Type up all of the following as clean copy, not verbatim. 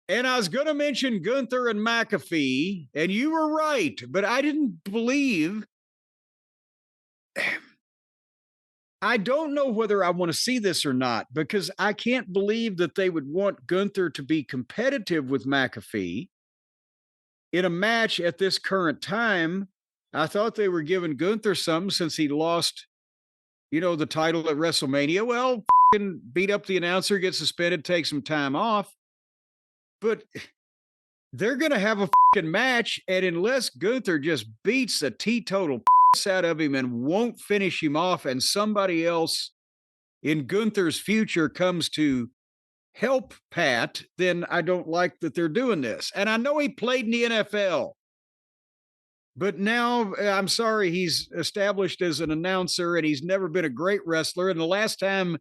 And I was going to mention Gunther and McAfee, and you were right, but I didn't believe. I don't know whether I want to see this or not, because I can't believe that they would want Gunther to be competitive with McAfee in a match at this current time. I thought they were giving Gunther some since he lost, the title at WrestleMania. Well, beat up the announcer, get suspended, take some time off. But they're going to have a match, and unless Gunther just beats a teetotal out of him and won't finish him off, and somebody else in Gunther's future comes to help Pat, then I don't like that they're doing this. And I know he played in the NFL, but now I'm sorry, he's established as an announcer and he's never been a great wrestler. And the last time,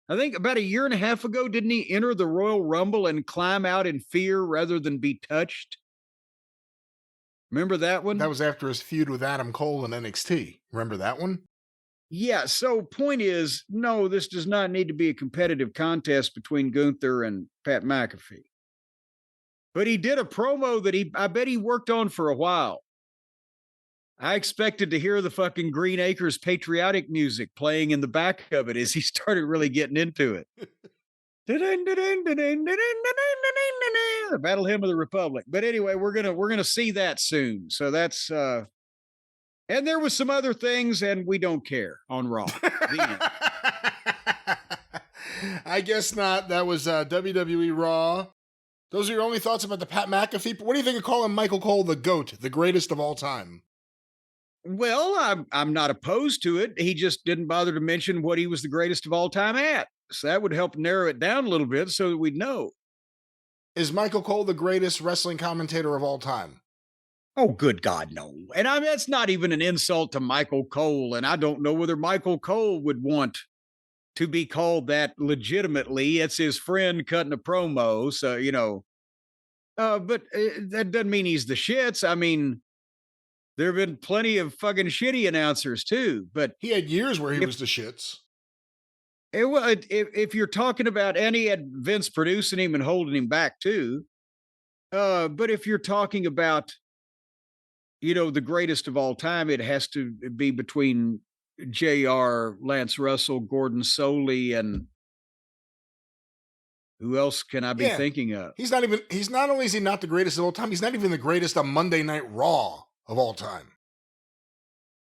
I think about a year and a half ago, didn't he enter the Royal Rumble and climb out in fear rather than be touched? Remember that one? That was after his feud with Adam Cole in NXT. Remember that one? Yeah. So point is, no, this does not need to be a competitive contest between Gunther and Pat McAfee. But he did a promo that I bet he worked on for a while. I expected to hear the fucking Green Acres patriotic music playing in the back of it as he started really getting into it. The Battle Hymn of the Republic. But anyway, we're gonna see that soon. So that's and there was some other things, and we don't care on Raw. I guess not. That was WWE Raw. Those are your only thoughts about the Pat McAfee. What do you think of calling Michael Cole the GOAT, the greatest of all time? Well, I'm not opposed to it. He just didn't bother to mention what he was the greatest of all time at. So that would help narrow it down a little bit so that we'd know. Is Michael Cole the greatest wrestling commentator of all time? Oh, good God, no. And that's not even an insult to Michael Cole. And I don't know whether Michael Cole would want to be called that legitimately. It's his friend cutting a promo. So, but that doesn't mean he's the shits. I mean, there have been plenty of fucking shitty announcers too, but he had years where he was the shits. If you're talking about, and he had Vince producing him and holding him back too. But if you're talking about, the greatest of all time, it has to be between JR, Lance Russell, Gordon Soley, and who else can I be thinking of? He's not only is he not the greatest of all time, he's not even the greatest on Monday Night Raw of all time.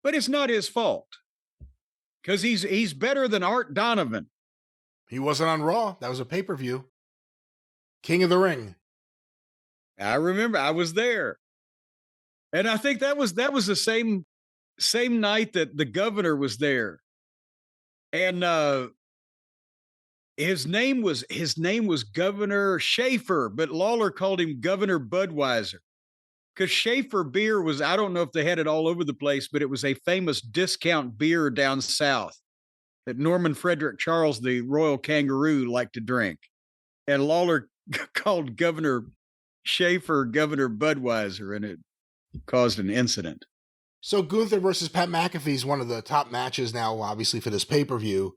But it's not his fault. Because he's better than Art Donovan. He wasn't on Raw. That was a pay-per-view. King of the Ring. I remember. I was there. And I think that was the same night that the governor was there. And his name was Governor Schaefer, but Lawler called him Governor Budweiser. Because Schaefer beer was, I don't know if they had it all over the place, but it was a famous discount beer down south that Norman Frederick Charles, the royal kangaroo, liked to drink. And Lawler called Governor Schaefer Governor Budweiser, and it caused an incident. So Gunther versus Pat McAfee is one of the top matches now, obviously, for this pay-per-view.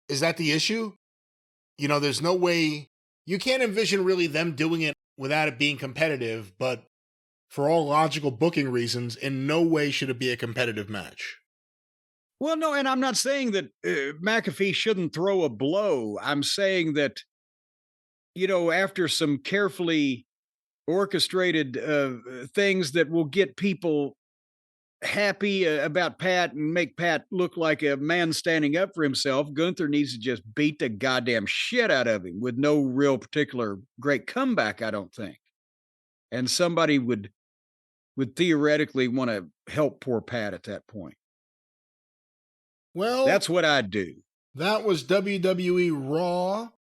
Is that the issue? There's no way, you can't envision really them doing it without it being competitive, but for all logical booking reasons, in no way should it be a competitive match. Well, no, and I'm not saying that McAfee shouldn't throw a blow. I'm saying that, after some carefully orchestrated things that will get people happy about Pat and make Pat look like a man standing up for himself, Gunther needs to just beat the goddamn shit out of him with no real particular great comeback, I don't think. And somebody would theoretically want to help poor Pat at that point. Well, that's what I'd do. That was WWE Raw.